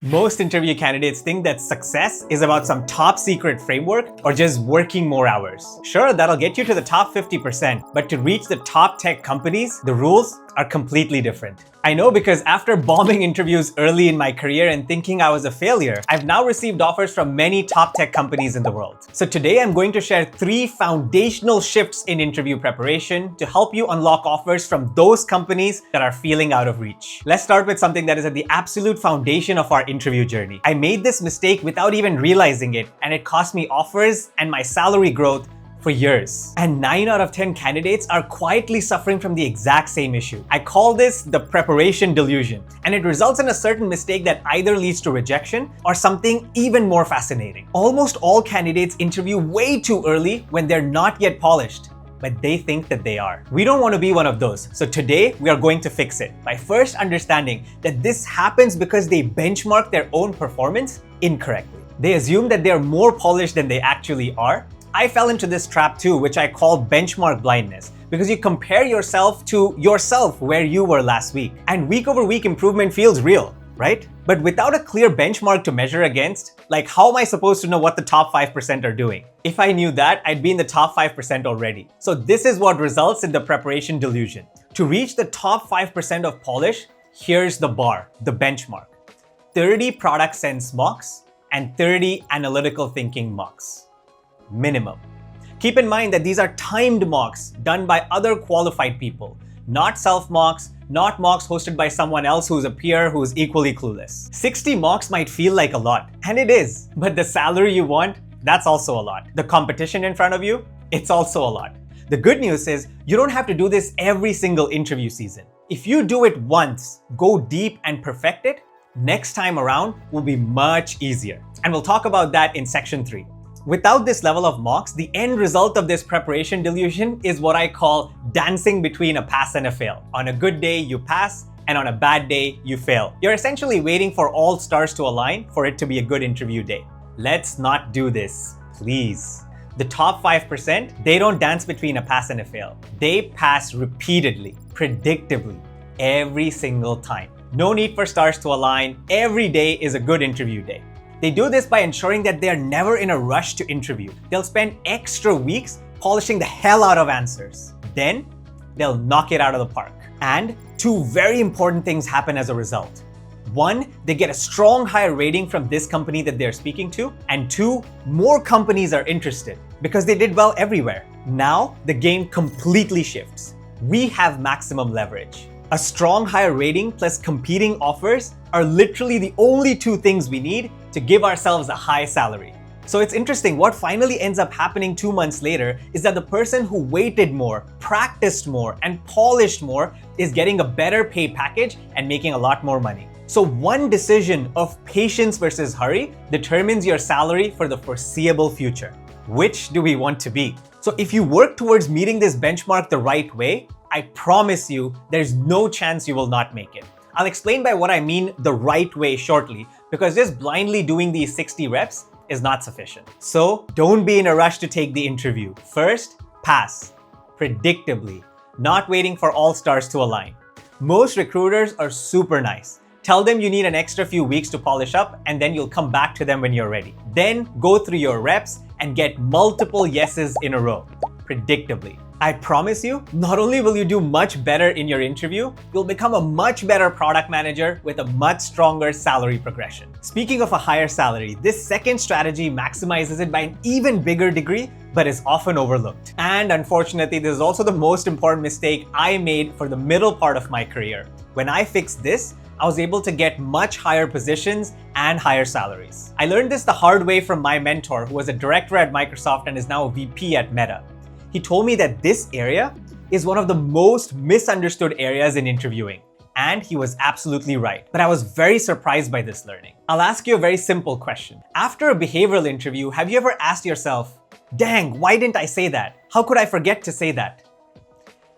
Most interview candidates think that success is about some top secret framework or just working more hours. Sure, that'll get you to the top 50%, but to reach the top tech companies, the rules are completely different. I know because after bombing interviews early in my career and thinking I was a failure, I've now received offers from many top tech companies in the world. So today I'm going to share 3 foundational shifts in interview preparation to help you unlock offers from those companies that are feeling out of reach. Let's start with something that is at the absolute foundation of our interview journey. I made this mistake without even realizing it, and it cost me offers and my salary growth for years. And 9 out of 10 candidates are quietly suffering from the exact same issue. I call this the preparation delusion, and it results in a certain mistake that either leads to rejection or something even more fascinating. Almost all candidates interview way too early when they're not yet polished, but they think that they are. We don't want to be one of those. So today we are going to fix it by first understanding that this happens because they benchmark their own performance incorrectly. They assume that they are more polished than they actually are. I fell into this trap too, which I call benchmark blindness, because you compare yourself to yourself where you were last week. And week over week improvement feels real, right? But without a clear benchmark to measure against, like how am I supposed to know what the top 5% are doing? If I knew that, I'd be in the top 5% already. So this is what results in the preparation delusion. To reach the top 5% of polish, here's the bar, the benchmark. 30 product sense mocks and 30 analytical thinking mocks. Minimum. Keep in mind that these are timed mocks done by other qualified people, not self-mocks, not mocks hosted by someone else who's a peer who's equally clueless. 60 mocks might feel like a lot, and it is, but the salary you want, that's also a lot. The competition in front of you, it's also a lot. The good news is you don't have to do this every single interview season. If you do it once, go deep and perfect it, next time around will be much easier. And we'll talk about that in section 3. Without this level of mocks, the end result of this preparation delusion is what I call dancing between a pass and a fail. On a good day, you pass, and on a bad day, you fail. You're essentially waiting for all stars to align for it to be a good interview day. Let's not do this, please. The top 5%, they don't dance between a pass and a fail. They pass repeatedly, predictably, every single time. No need for stars to align. Every day is a good interview day. They do this by ensuring that they're never in a rush to interview. They'll spend extra weeks polishing the hell out of answers. Then, they'll knock it out of the park. And 2 very important things happen as a result. 1, they get a strong higher rating from this company that they're speaking to. And 2, more companies are interested because they did well everywhere. Now, the game completely shifts. We have maximum leverage. A strong higher rating plus competing offers are literally the only 2 things we need to give ourselves a high salary. So it's interesting, what finally ends up happening 2 months later is that the person who waited more, practiced more, and polished more is getting a better pay package and making a lot more money. So one decision of patience versus hurry determines your salary for the foreseeable future. Which do we want to be? So if you work towards meeting this benchmark the right way, I promise you there's no chance you will not make it. I'll explain by what I mean the right way shortly, because just blindly doing these 60 reps is not sufficient. So don't be in a rush to take the interview. First, pass, predictably, not waiting for all stars to align. Most recruiters are super nice. Tell them you need an extra few weeks to polish up, and then you'll come back to them when you're ready. Then go through your reps and get multiple yeses in a row, predictably. I promise you, not only will you do much better in your interview, you'll become a much better product manager with a much stronger salary progression. Speaking of a higher salary, this second strategy maximizes it by an even bigger degree, but is often overlooked. And unfortunately, this is also the most important mistake I made for the middle part of my career. When I fixed this, I was able to get much higher positions and higher salaries. I learned this the hard way from my mentor, who was a director at Microsoft and is now a VP at Meta. He told me that this area is one of the most misunderstood areas in interviewing. And he was absolutely right. But I was very surprised by this learning. I'll ask you a very simple question. After a behavioral interview, have you ever asked yourself, dang, why didn't I say that? How could I forget to say that?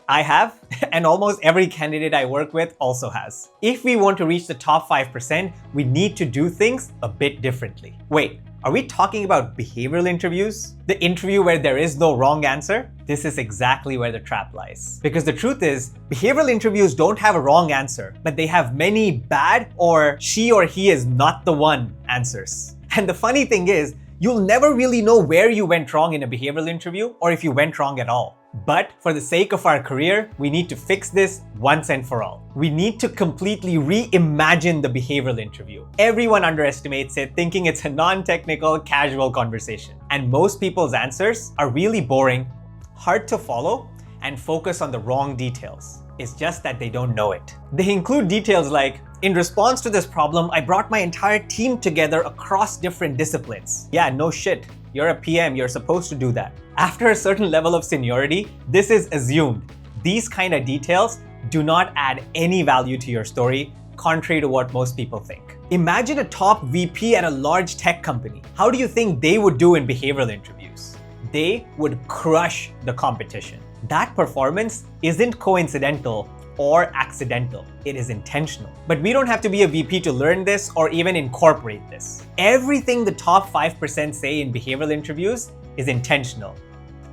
I have, and almost every candidate I work with also has. If we want to reach the top 5%, we need to do things a bit differently. Wait, Are we talking about behavioral interviews? The interview where there is no wrong answer? This is exactly where the trap lies. Because the truth is, behavioral interviews don't have a wrong answer, but they have many bad or she or he is not the one answers. And the funny thing is, you'll never really know where you went wrong in a behavioral interview or if you went wrong at all. But for the sake of our career, we need to fix this once and for all. We need to completely reimagine the behavioral interview. Everyone underestimates it, thinking it's a non-technical, casual conversation. And most people's answers are really boring, hard to follow, and focus on the wrong details. It's just that they don't know it. They include details like, in response to this problem, I brought my entire team together across different disciplines. Yeah, no shit. You're a PM, you're supposed to do that. After a certain level of seniority, this is assumed. These kind of details do not add any value to your story, contrary to what most people think. Imagine a top VP at a large tech company. How do you think they would do in behavioral interviews? They would crush the competition. That performance isn't coincidental or accidental. It is intentional. But we don't have to be a VP to learn this or even incorporate this. Everything the top 5% say in behavioral interviews is intentional.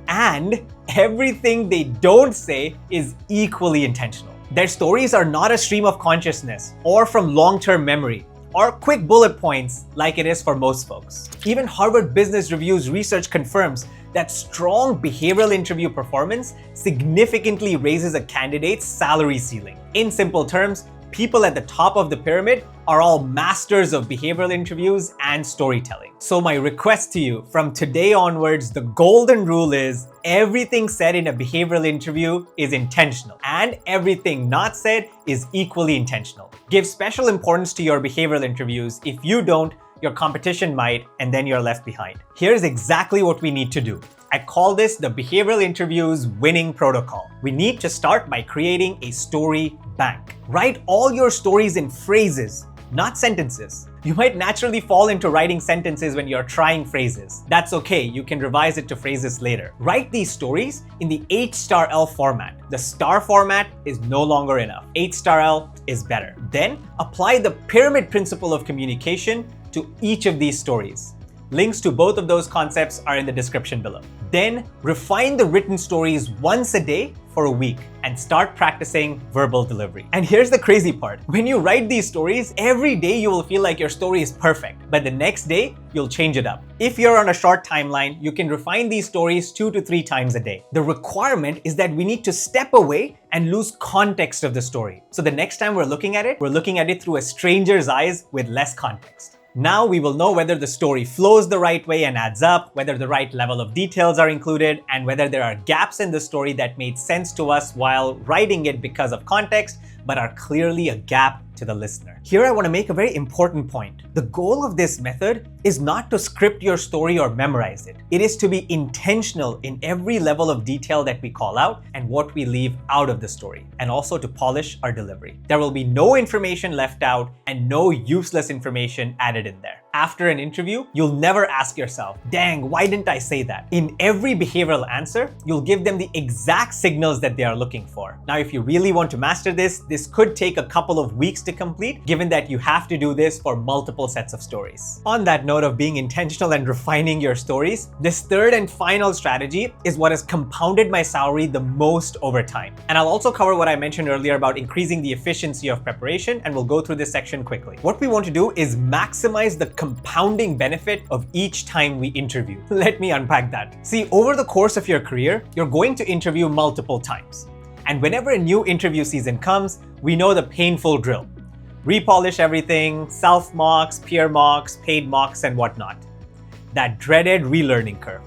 And everything they don't say is equally intentional. Their stories are not a stream of consciousness or from long-term memory or quick bullet points like it is for most folks. Even Harvard Business Review's research confirms that strong behavioral interview performance significantly raises a candidate's salary ceiling. In simple terms, people at the top of the pyramid are all masters of behavioral interviews and storytelling. So my request to you, from today onwards, the golden rule is everything said in a behavioral interview is intentional, and everything not said is equally intentional. Give special importance to your behavioral interviews. If you don't, your competition might, and then you're left behind. Here's exactly what we need to do. I call this the behavioral interviews winning protocol. We need to start by creating a story bank. Write all your stories in phrases, not sentences. You might naturally fall into writing sentences when you're trying phrases. That's okay, you can revise it to phrases later. Write these stories in the H*L format. The star format is no longer enough. H*L is better. Then apply the pyramid principle of communication to each of these stories. Links to both of those concepts are in the description below. Then refine the written stories once a day for a week and start practicing verbal delivery. And here's the crazy part. When you write these stories, every day you will feel like your story is perfect, but the next day you'll change it up. If you're on a short timeline, you can refine these stories 2 to 3 times a day. The requirement is that we need to step away and lose context of the story. So the next time we're looking at it through a stranger's eyes with less context. Now we will know whether the story flows the right way and adds up, whether the right level of details are included, and whether there are gaps in the story that made sense to us while writing it because of context, but are clearly a gap to the listener. Here I want to make a very important point. The goal of this method is not to script your story or memorize it. It is to be intentional in every level of detail that we call out and what we leave out of the story, and also to polish our delivery. There will be no information left out and no useless information added in there. After an interview, you'll never ask yourself, dang, why didn't I say that? In every behavioral answer, you'll give them the exact signals that they are looking for. Now, if you really want to master this could take a couple of weeks to complete, given that you have to do this for multiple sets of stories. On that note of being intentional and refining your stories, this third and final strategy is what has compounded my salary the most over time. And I'll also cover what I mentioned earlier about increasing the efficiency of preparation, and we'll go through this section quickly. What we want to do is maximize the compounding benefit of each time we interview. Let me unpack that. See, over the course of your career, you're going to interview multiple times. And whenever a new interview season comes, we know the painful drill. Repolish everything, self-mocks, peer mocks, paid mocks, and whatnot. That dreaded relearning curve.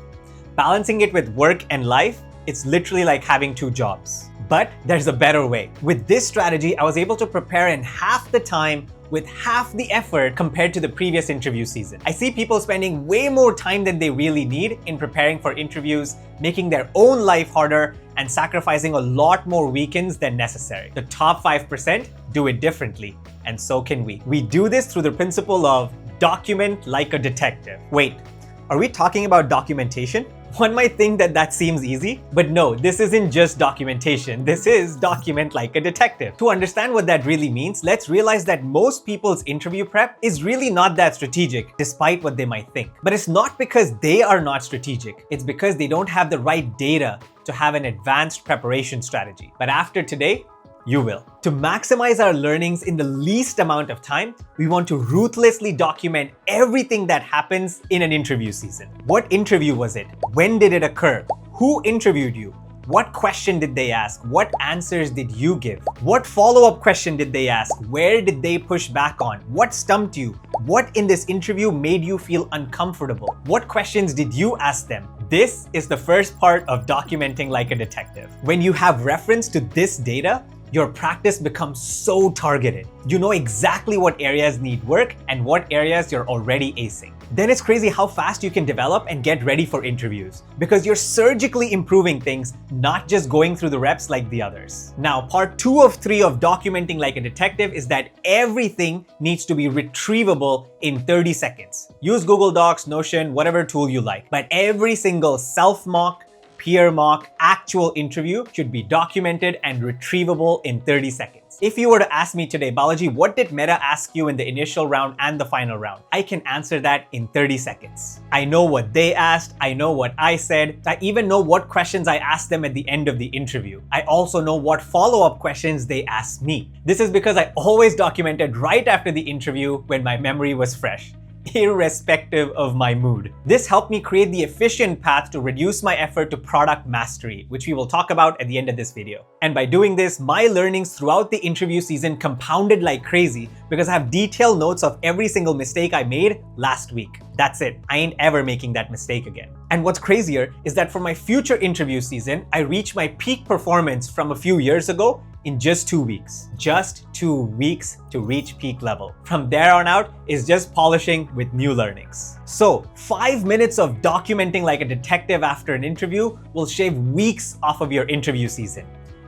Balancing it with work and life, it's literally like having 2 jobs. But there's a better way. With this strategy, I was able to prepare in half the time with half the effort compared to the previous interview season. I see people spending way more time than they really need in preparing for interviews, making their own life harder, and sacrificing a lot more weekends than necessary. The top 5% do it differently, and so can we. We do this through the principle of document like a detective. Wait, are we talking about documentation? One might think that that seems easy, but no, this isn't just documentation. This is document like a detective. To understand what that really means, let's realize that most people's interview prep is really not that strategic, despite what they might think. But it's not because they are not strategic. It's because they don't have the right data to have an advanced preparation strategy. But after today, you will. To maximize our learnings in the least amount of time, we want to ruthlessly document everything that happens in an interview season. What interview was it? When did it occur? Who interviewed you? What question did they ask? What answers did you give? What follow-up question did they ask? Where did they push back on? What stumped you? What in this interview made you feel uncomfortable? What questions did you ask them? This is the first part of documenting like a detective. When you have reference to this data, your practice becomes so targeted. You know exactly what areas need work and what areas you're already acing. Then it's crazy how fast you can develop and get ready for interviews because you're surgically improving things, not just going through the reps like the others. Now, part 2 of 3 of documenting like a detective is that everything needs to be retrievable in 30 seconds. Use Google Docs, Notion, whatever tool you like, but every single self-mock, peer mock, actual interview should be documented and retrievable in 30 seconds. If you were to ask me today, Balaji, what did Meta ask you in the initial round and the final round? I can answer that in 30 seconds. I know what they asked, I know what I said, I even know what questions I asked them at the end of the interview. I also know what follow-up questions they asked me. This is because I always documented right after the interview when my memory was fresh, irrespective of my mood. This helped me create the efficient path to reduce my effort to product mastery, which we will talk about at the end of this video. And by doing this, my learnings throughout the interview season compounded like crazy because I have detailed notes of every single mistake I made last week. That's it. I ain't ever making that mistake again. And what's crazier is that for my future interview season, I reached my peak performance from a few years ago in just 2 weeks. Just 2 weeks to reach peak level. From there on out is just polishing with new learnings. So 5 minutes of documenting like a detective after an interview will shave weeks off of your interview season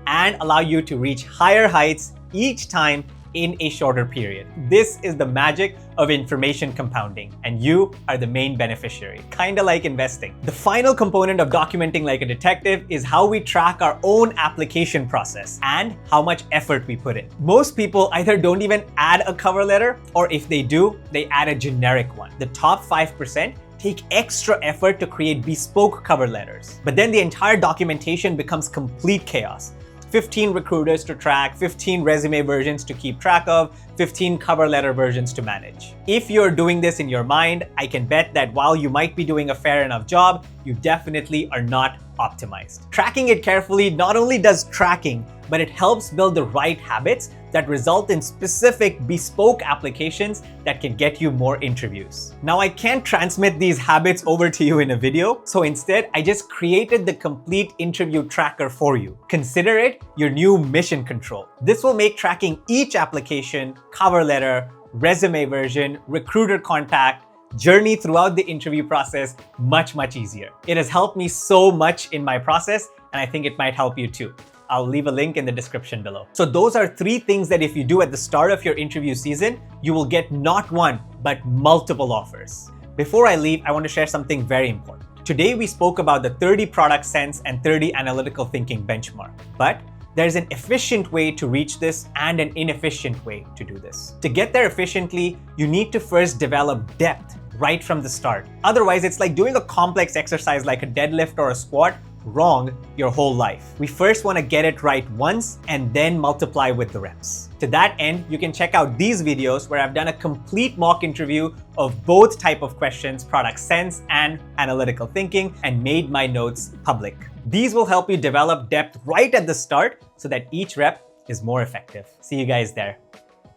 and allow you to reach higher heights each time in a shorter period. This is the magic of information compounding, and you are the main beneficiary, kinda like investing. The final component of documenting like a detective is how we track our own application process and how much effort we put in. Most people either don't even add a cover letter, or if they do, they add a generic one. The top 5% take extra effort to create bespoke cover letters, but then the entire documentation becomes complete chaos. 15 recruiters to track, 15 resume versions to keep track of, 15 cover letter versions to manage. If you're doing this in your mind, I can bet that while you might be doing a fair enough job, you definitely are not optimized. Tracking it carefully not only does tracking, but it helps build the right habits that result in specific bespoke applications that can get you more interviews. Now, I can't transmit these habits over to you in a video, so instead I just created the complete interview tracker for you. Consider it your new mission control. This will make tracking each application, cover letter, resume version, recruiter contact, journey throughout the interview process much easier. It has helped me so much in my process, and I think it might help you too. I'll leave a link in the description below. So those are 3 things that if you do at the start of your interview season, you will get not one, but multiple offers. Before I leave, I want to share something very important. Today, we spoke about the 30 product sense and 30 analytical thinking benchmark, but there's an efficient way to reach this and an inefficient way to do this. To get there efficiently, you need to first develop depth right from the start. Otherwise, it's like doing a complex exercise like a deadlift or a squat wrong your whole life. We first want to get it right once and then multiply with the reps. To that end, you can check out these videos where I've done a complete mock interview of both type of questions, product sense and analytical thinking, and made my notes public. These will help you develop depth right at the start so that each rep is more effective. See you guys there.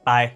Bye.